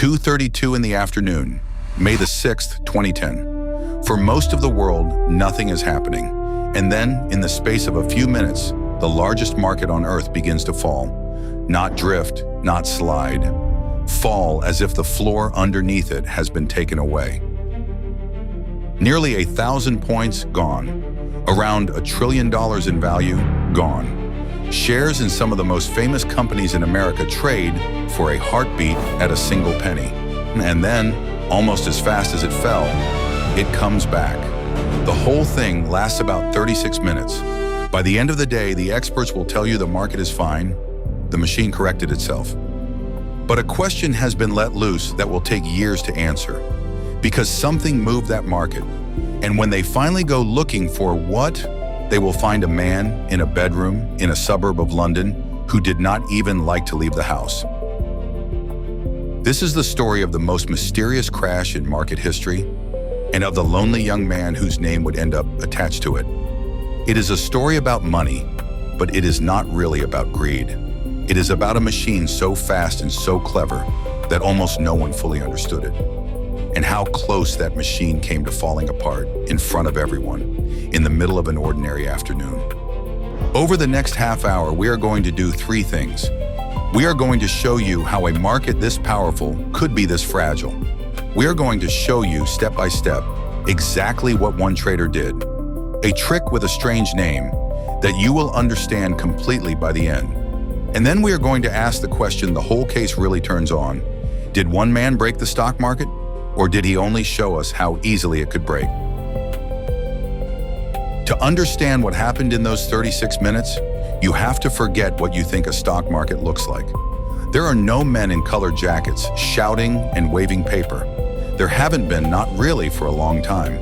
2:32 in the afternoon, May the 6th, 2010. For most of the world, nothing is happening. And then, in the space of a few minutes, the largest market on Earth begins to fall. Not drift, not slide. Fall as if the floor underneath it has been taken away. Nearly 1,000 points gone. Around $1 trillion in value gone. Shares in some of the most famous companies in America trade for a heartbeat at a single penny. And then, almost as fast as it fell, it comes back. The whole thing lasts about 36 minutes. By the end of the day, the experts will tell you the market is fine, the machine corrected itself. But a question has been let loose that will take years to answer, because something moved that market. And when they finally go looking for what, they will find a man in a bedroom in a suburb of London who did not even like to leave the house. This is the story of the most mysterious crash in market history, and of the lonely young man whose name would end up attached to it. It is a story about money, but it is not really about greed. It is about a machine so fast and so clever that almost no one fully understood it, and how close that machine came to falling apart in front of everyone in the middle of an ordinary afternoon. Over the next half hour, we are going to do three things. We are going to show you how a market this powerful could be this fragile. We are going to show you step by step exactly what one trader did, a trick with a strange name that you will understand completely by the end. And then we are going to ask the question the whole case really turns on. Did one man break the stock market, or did he only show us how easily it could break? To understand what happened in those 36 minutes, you have to forget what you think a stock market looks like. There are no men in colored jackets shouting and waving paper. There haven't been, not really, for a long time.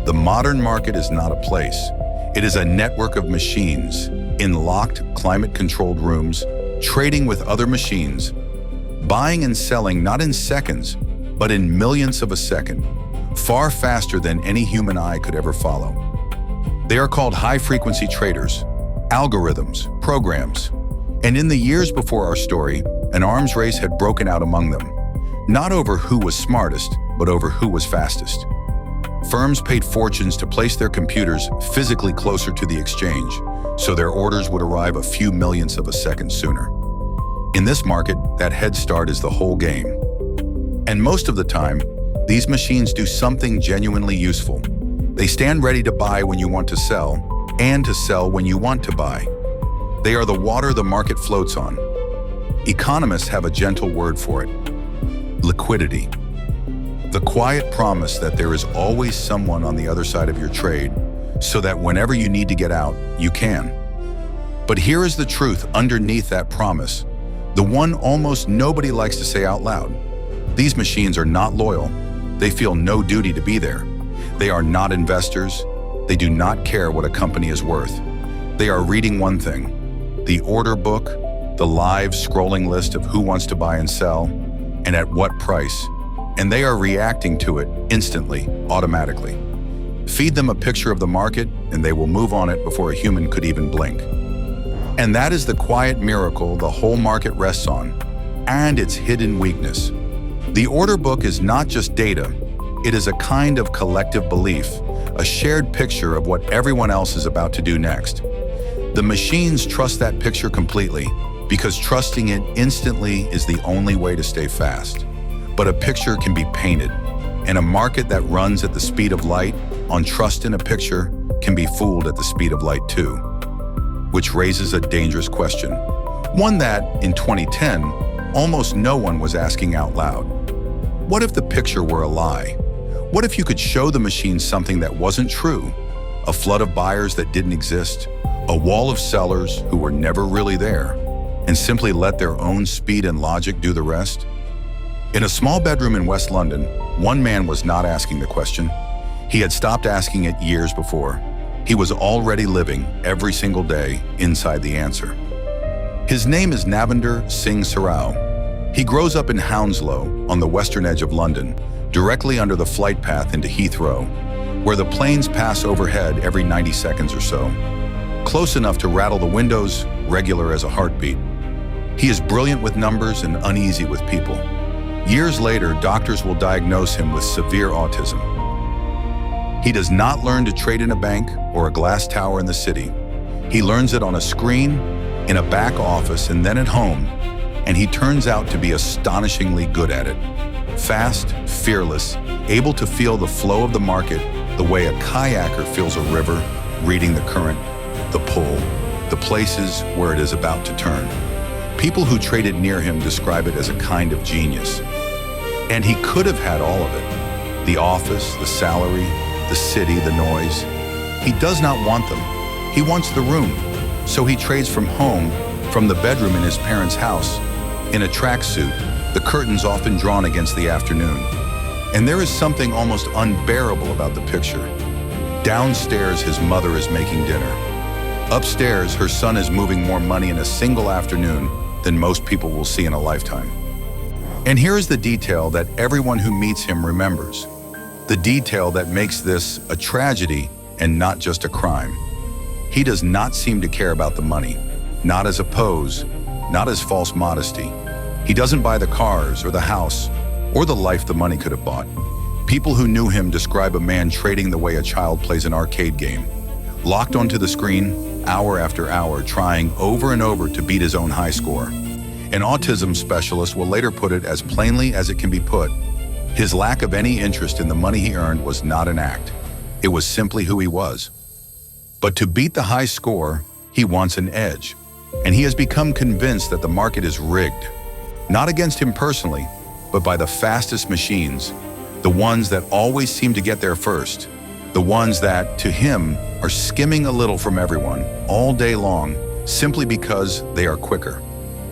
The modern market is not a place. It is a network of machines in locked, climate-controlled rooms, trading with other machines, buying and selling not in seconds, but in millionths of a second, far faster than any human eye could ever follow. They are called high-frequency traders, algorithms, programs. And in the years before our story, an arms race had broken out among them, not over who was smartest, but over who was fastest. Firms paid fortunes to place their computers physically closer to the exchange, so their orders would arrive a few millionths of a second sooner. In this market, that head start is the whole game. And most of the time, these machines do something genuinely useful. They stand ready to buy when you want to sell, and to sell when you want to buy. They are the water the market floats on. Economists have a gentle word for it: liquidity. The quiet promise that there is always someone on the other side of your trade, so that whenever you need to get out, you can. But here is the truth underneath that promise, the one almost nobody likes to say out loud. These machines are not loyal. They feel no duty to be there. They are not investors. They do not care what a company is worth. They are reading one thing: the order book, the live scrolling list of who wants to buy and sell, and at what price. And they are reacting to it instantly, automatically. Feed them a picture of the market, and they will move on it before a human could even blink. And that is the quiet miracle the whole market rests on, and its hidden weakness. The order book is not just data. It is a kind of collective belief, a shared picture of what everyone else is about to do next. The machines trust that picture completely, because trusting it instantly is the only way to stay fast. But a picture can be painted, and a market that runs at the speed of light on trust in a picture can be fooled at the speed of light too. Which raises a dangerous question, one that, in 2010, almost no one was asking out loud. What if the picture were a lie? What if you could show the machine something that wasn't true? A flood of buyers that didn't exist, a wall of sellers who were never really there, and simply let their own speed and logic do the rest? In a small bedroom in West London, one man was not asking the question. He had stopped asking it years before. He was already living every single day inside the answer. His name is Navinder Singh Sarao. He grows up in Hounslow on the western edge of London, directly under the flight path into Heathrow, where the planes pass overhead every 90 seconds or so. Close enough to rattle the windows, regular as a heartbeat. He is brilliant with numbers and uneasy with people. Years later, doctors will diagnose him with severe autism. He does not learn to trade in a bank or a glass tower in the city. He learns it on a screen, in a back office, and then at home, and he turns out to be astonishingly good at it. Fast, fearless, able to feel the flow of the market the way a kayaker feels a river, reading the current, the pull, the places where it is about to turn. People who traded near him describe it as a kind of genius. And he could have had all of it. The office, the salary, the city, the noise. He does not want them. He wants the room. So he trades from home, from the bedroom in his parents' house, in a tracksuit, the curtains often drawn against the afternoon. And there is something almost unbearable about the picture. Downstairs, his mother is making dinner. Upstairs, her son is moving more money in a single afternoon than most people will see in a lifetime. And here is the detail that everyone who meets him remembers. The detail that makes this a tragedy and not just a crime. He does not seem to care about the money, not as a pose, not as false modesty. He doesn't buy the cars or the house or the life the money could have bought. People who knew him describe a man trading the way a child plays an arcade game, locked onto the screen, hour after hour, trying over and over to beat his own high score. An autism specialist will later put it as plainly as it can be put. His lack of any interest in the money he earned was not an act. It was simply who he was. But to beat the high score, he wants an edge. And he has become convinced that the market is rigged. Not against him personally, but by the fastest machines, the ones that always seem to get there first, the ones that, to him, are skimming a little from everyone all day long simply because they are quicker.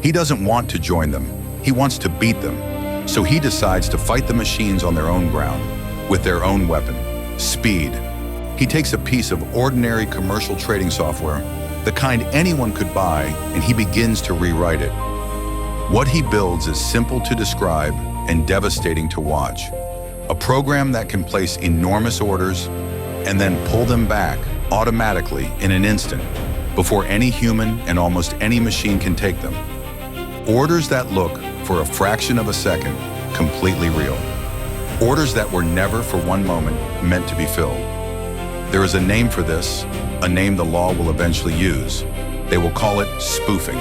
He doesn't want to join them. He wants to beat them. So he decides to fight the machines on their own ground, with their own weapon, speed. He takes a piece of ordinary commercial trading software, the kind anyone could buy, and he begins to rewrite it. What he builds is simple to describe and devastating to watch. A program that can place enormous orders and then pull them back automatically in an instant before any human and almost any machine can take them. Orders that look, for a fraction of a second, completely real. Orders that were never for one moment meant to be filled. There is a name for this, a name the law will eventually use. They will call it spoofing.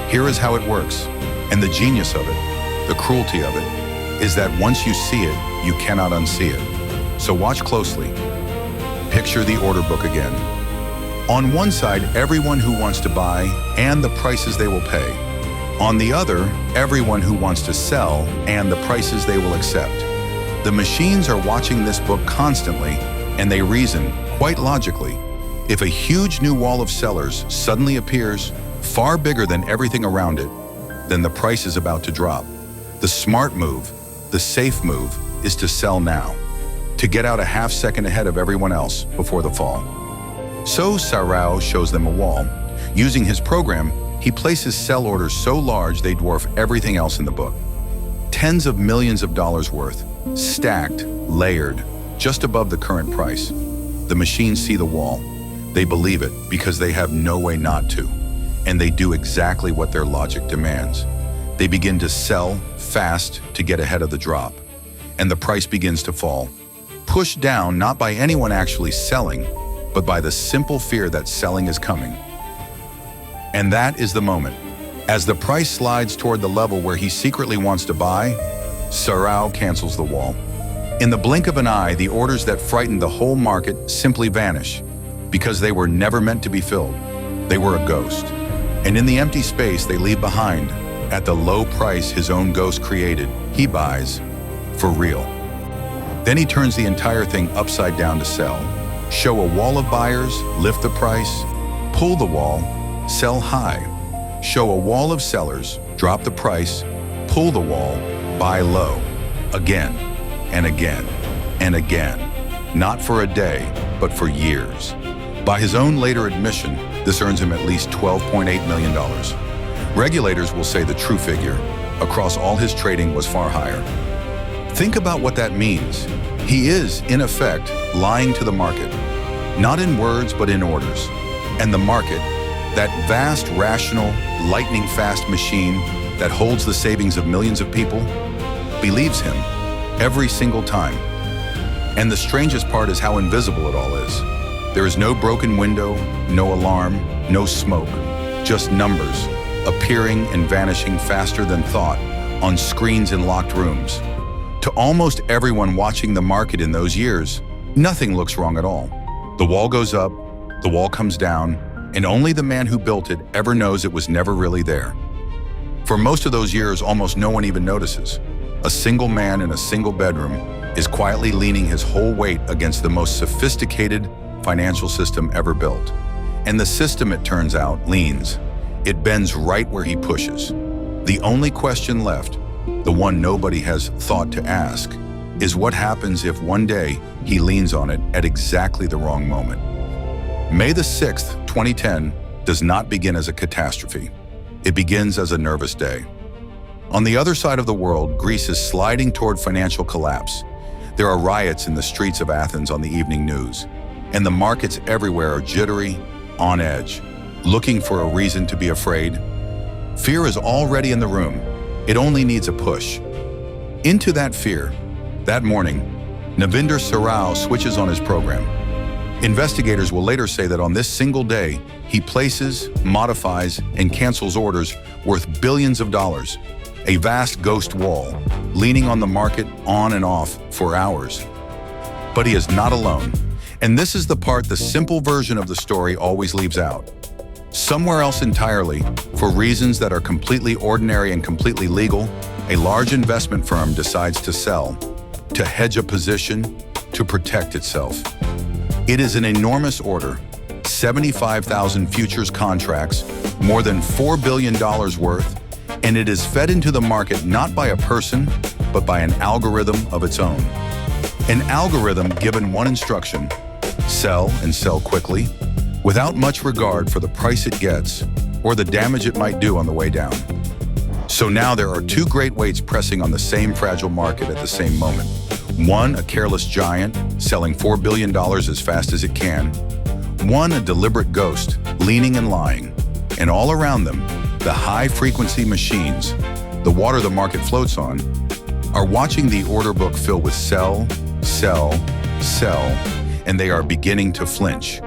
Here is how it works, and the genius of it, the cruelty of it, is that once you see it, you cannot unsee it. So watch closely. Picture the order book again. On one side, everyone who wants to buy and the prices they will pay. On the other, everyone who wants to sell and the prices they will accept. The machines are watching this book constantly, and they reason, quite logically, if a huge new wall of sellers suddenly appears, far bigger than everything around it, then the price is about to drop. The smart move, the safe move, is to sell now, to get out a half second ahead of everyone else before the fall. So Sarao shows them a wall. Using his program, he places sell orders so large they dwarf everything else in the book. Tens of millions of dollars worth, stacked, layered, just above the current price. The machines see the wall. They believe it because they have no way not to. And they do exactly what their logic demands. They begin to sell fast to get ahead of the drop. And the price begins to fall. Pushed down not by anyone actually selling, but by the simple fear that selling is coming. And that is the moment. As the price slides toward the level where he secretly wants to buy, Sarao cancels the wall. In the blink of an eye, the orders that frightened the whole market simply vanish, because they were never meant to be filled. They were a ghost. And in the empty space they leave behind, at the low price his own ghost created, he buys for real. Then he turns the entire thing upside down to sell. Show a wall of buyers, lift the price, pull the wall, sell high. Show a wall of sellers, drop the price, pull the wall, buy low. Again, and again, and again. Not for a day, but for years. By his own later admission, this earns him at least $12.8 million. Regulators will say the true figure, across all his trading, was far higher. Think about what that means. He is, in effect, lying to the market. Not in words, but in orders. And the market, that vast, rational, lightning-fast machine that holds the savings of millions of people, believes him every single time. And the strangest part is how invisible it all is. There is no broken window, no alarm, no smoke, just numbers appearing and vanishing faster than thought on screens in locked rooms. To almost everyone watching the market in those years, nothing looks wrong at all. The wall goes up, the wall comes down, and only the man who built it ever knows it was never really there. For most of those years, almost no one even notices. A single man in a single bedroom is quietly leaning his whole weight against the most sophisticated financial system ever built. And the system, it turns out, leans. It bends right where he pushes. The only question left, the one nobody has thought to ask, is what happens if one day he leans on it at exactly the wrong moment. May the 6th, 2010, does not begin as a catastrophe. It begins as a nervous day. On the other side of the world, Greece is sliding toward financial collapse. There are riots in the streets of Athens on the evening news, and the markets everywhere are jittery, on edge, looking for a reason to be afraid. Fear is already in the room. It only needs a push. Into that fear, that morning, Navinder Sarao switches on his program. Investigators will later say that on this single day, he places, modifies, and cancels orders worth billions of dollars. A vast ghost wall, leaning on the market on and off for hours. But he is not alone. And this is the part the simple version of the story always leaves out. Somewhere else entirely, for reasons that are completely ordinary and completely legal, a large investment firm decides to sell, to hedge a position, to protect itself. It is an enormous order, 75,000 futures contracts, more than $4 billion worth, and it is fed into the market not by a person, but by an algorithm of its own. An algorithm given one instruction: sell and sell quickly, without much regard for the price it gets or the damage it might do on the way down. So now there are two great weights pressing on the same fragile market at the same moment. One, a careless giant, selling $4 billion as fast as it can. One, a deliberate ghost, leaning and lying. And all around them, the high-frequency machines, the water the market floats on, are watching the order book fill with sell, sell, sell, and they are beginning to flinch.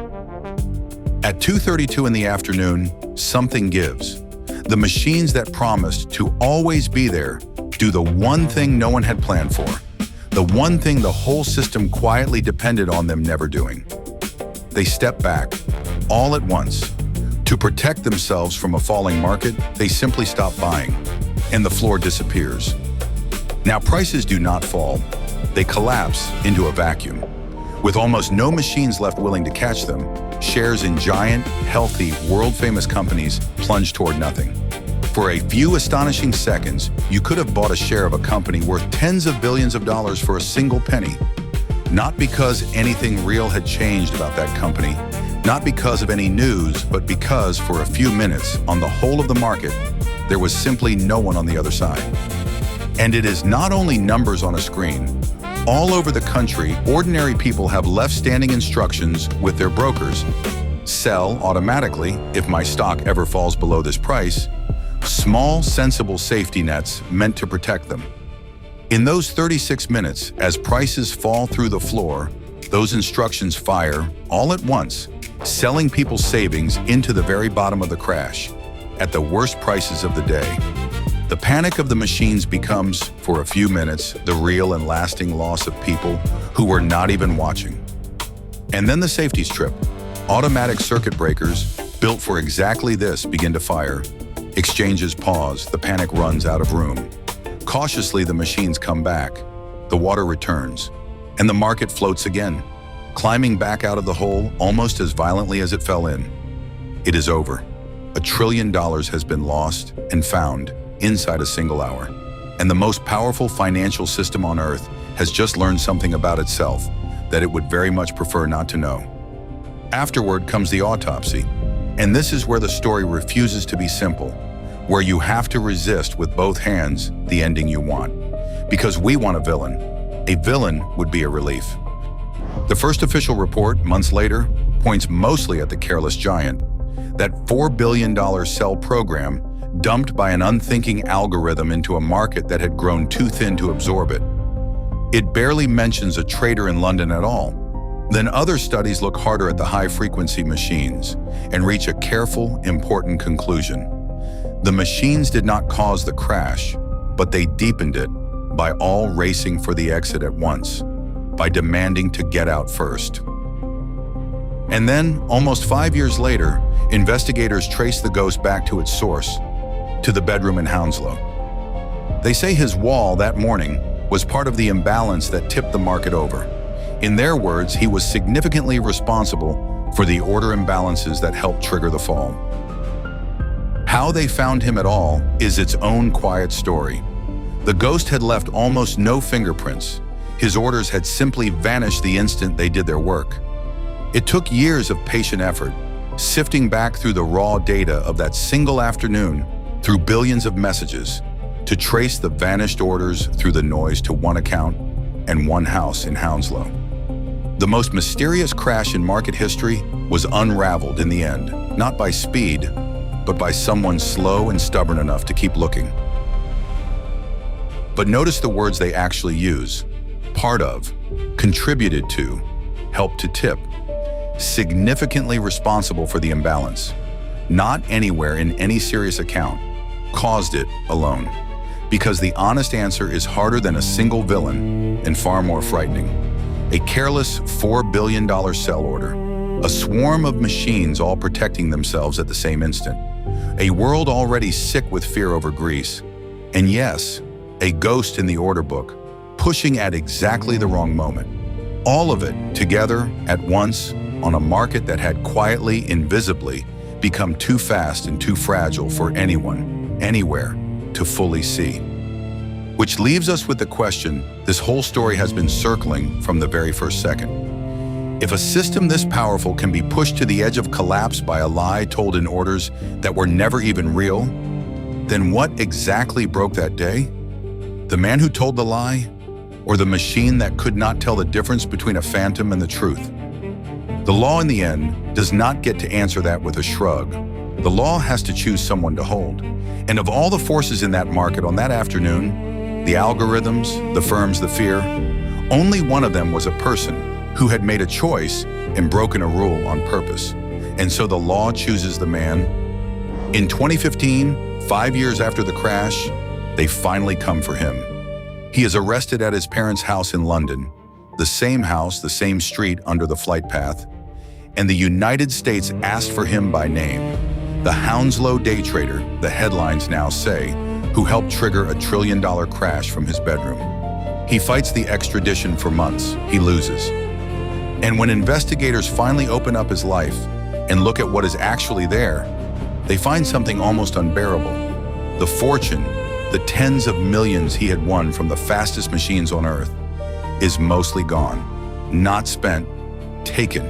At 2:32 in the afternoon, something gives. The machines that promised to always be there do the one thing no one had planned for, the one thing the whole system quietly depended on them never doing. They step back, all at once. To protect themselves from a falling market, they simply stop buying, and the floor disappears. Now, prices do not fall. They collapse into a vacuum. With almost no machines left willing to catch them, shares in giant, healthy, world-famous companies plunge toward nothing. For a few astonishing seconds, you could have bought a share of a company worth tens of billions of dollars for a single penny. Not because anything real had changed about that company, not because of any news, but because for a few minutes, on the whole of the market, there was simply no one on the other side. And it is not only numbers on a screen. All over the country, ordinary people have left standing instructions with their brokers. Sell automatically if my stock ever falls below this price. Small, sensible safety nets meant to protect them. In those 36 minutes, as prices fall through the floor, those instructions fire all at once, selling people's savings into the very bottom of the crash, at the worst prices of the day. The panic of the machines becomes, for a few minutes, the real and lasting loss of people who were not even watching. And then the safety strip. Automatic circuit breakers, built for exactly this, begin to fire. Exchanges pause, the panic runs out of room. Cautiously, the machines come back. The water returns, and the market floats again, climbing back out of the hole almost as violently as it fell in. It is over. $1 trillion has been lost and found inside a single hour. And the most powerful financial system on Earth has just learned something about itself that it would very much prefer not to know. Afterward comes the autopsy. And this is where the story refuses to be simple, where you have to resist with both hands the ending you want. Because we want a villain. A villain would be a relief. The first official report, months later, points mostly at the careless giant. That $4 billion sell program dumped by an unthinking algorithm into a market that had grown too thin to absorb it. It barely mentions a trader in London at all. Then other studies look harder at the high-frequency machines and reach a careful, important conclusion. The machines did not cause the crash, but they deepened it by all racing for the exit at once, by demanding to get out first. And then, almost 5 years later, investigators trace the ghost back to its source, to the bedroom in Hounslow. They say his wall that morning was part of the imbalance that tipped the market over. In their words, he was significantly responsible for the order imbalances that helped trigger the fall. How they found him at all is its own quiet story. The ghost had left almost no fingerprints. His orders had simply vanished the instant they did their work. It took years of patient effort, sifting back through the raw data of that single afternoon, through billions of messages, to trace the vanished orders through the noise to one account and one house in Hounslow. The most mysterious crash in market history was unraveled in the end, not by speed, but by someone slow and stubborn enough to keep looking. But notice the words they actually use: part of, contributed to, helped to tip, significantly responsible for the imbalance, not anywhere in any serious account, caused it alone. Because the honest answer is harder than a single villain and far more frightening. A careless $4 billion sell order, a swarm of machines all protecting themselves at the same instant, a world already sick with fear over Greece, and yes, a ghost in the order book, pushing at exactly the wrong moment. All of it together at once on a market that had quietly, invisibly become too fast and too fragile for anyone, anywhere, to fully see. Which leaves us with the question this whole story has been circling from the very first second. If a system this powerful can be pushed to the edge of collapse by a lie told in orders that were never even real, then what exactly broke that day? The man who told the lie, or the machine that could not tell the difference between a phantom and the truth? The law in the end does not get to answer that with a shrug. The law has to choose someone to hold. And of all the forces in that market on that afternoon, the algorithms, the firms, the fear, only one of them was a person who had made a choice and broken a rule on purpose. And so the law chooses the man. In 2015, 5 years after the crash, they finally come for him. He is arrested at his parents' house in London, the same house, the same street under the flight path, and the United States asked for him by name. The Hounslow day trader, the headlines now say, who helped trigger a $1 trillion crash from his bedroom. He fights the extradition for months. He loses. And when investigators finally open up his life and look at what is actually there, they find something almost unbearable. The fortune, the tens of millions he had won from the fastest machines on Earth, is mostly gone, not spent, taken.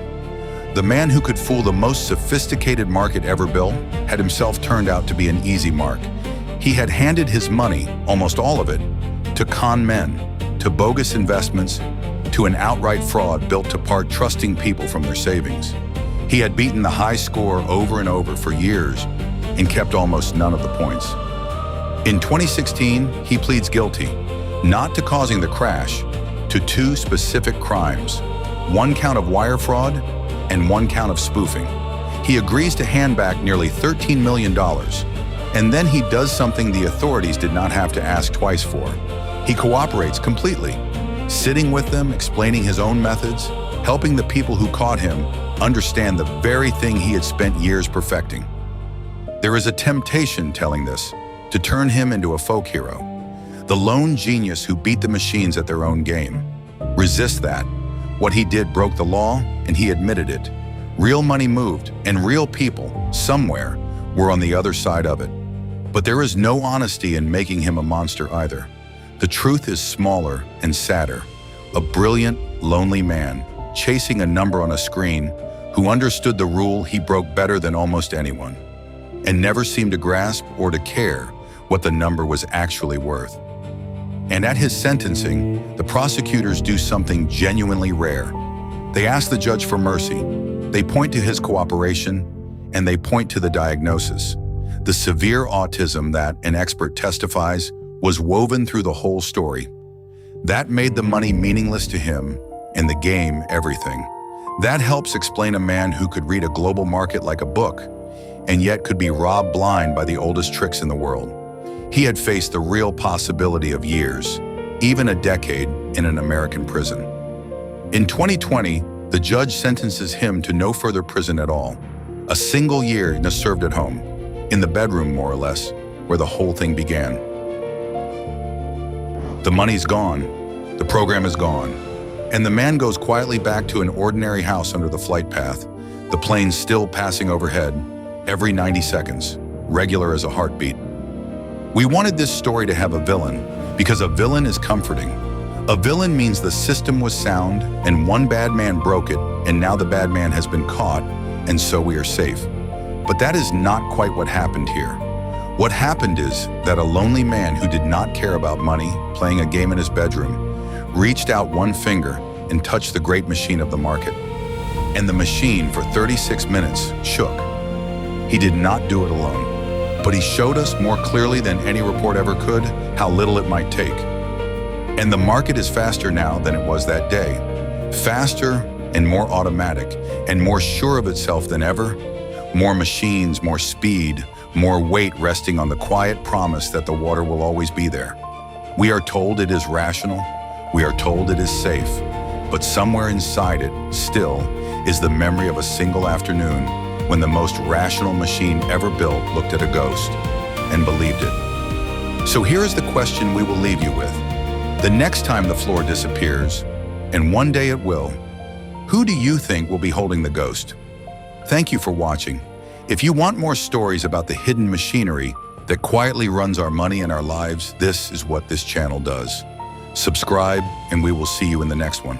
The man who could fool the most sophisticated market ever built had himself turned out to be an easy mark. He had handed his money, almost all of it, to con men, to bogus investments, to an outright fraud built to part trusting people from their savings. He had beaten the high score over and over for years and kept almost none of the points. In 2016, he pleads guilty, not to causing the crash, to 2 specific crimes, 1 count of wire fraud and 1 count of spoofing. He agrees to hand back nearly $13 million, and then he does something the authorities did not have to ask twice for. He cooperates completely, sitting with them, explaining his own methods, helping the people who caught him understand the very thing he had spent years perfecting. There is a temptation telling this to turn him into a folk hero, the lone genius who beat the machines at their own game. Resist that. What he did broke the law, and he admitted it. Real money moved, and real people, somewhere, were on the other side of it. But there is no honesty in making him a monster either. The truth is smaller and sadder. A brilliant, lonely man, chasing a number on a screen, who understood the rule he broke better than almost anyone, and never seemed to grasp or to care what the number was actually worth. And at his sentencing, the prosecutors do something genuinely rare. They ask the judge for mercy. They point to his cooperation, and they point to the diagnosis. The severe autism that, an expert testifies, was woven through the whole story. That made the money meaningless to him, and the game everything. That helps explain a man who could read a global market like a book, and yet could be robbed blind by the oldest tricks in the world. He had faced the real possibility of years, even a decade, in an American prison. In 2020, the judge sentences him to no further prison at all. A single year served at home, in the bedroom more or less, where the whole thing began. The money's gone, the program is gone, and the man goes quietly back to an ordinary house under the flight path, the plane still passing overhead, every 90 seconds, regular as a heartbeat. We wanted this story to have a villain, because a villain is comforting. A villain means the system was sound, and one bad man broke it, and now the bad man has been caught, and so we are safe. But that is not quite what happened here. What happened is that a lonely man who did not care about money, playing a game in his bedroom, reached out one finger and touched the great machine of the market. And the machine, for 36 minutes, shook. He did not do it alone, but he showed us more clearly than any report ever could how little it might take. And the market is faster now than it was that day. Faster and more automatic and more sure of itself than ever. More machines, more speed, more weight resting on the quiet promise that the water will always be there. We are told it is rational. We are told it is safe. But somewhere inside it, still, is the memory of a single afternoon when the most rational machine ever built looked at a ghost and believed it. So here is the question we will leave you with. The next time the floor disappears, and one day it will, who do you think will be holding the ghost? Thank you for watching. If you want more stories about the hidden machinery that quietly runs our money and our lives, this is what this channel does. Subscribe, and we will see you in the next one.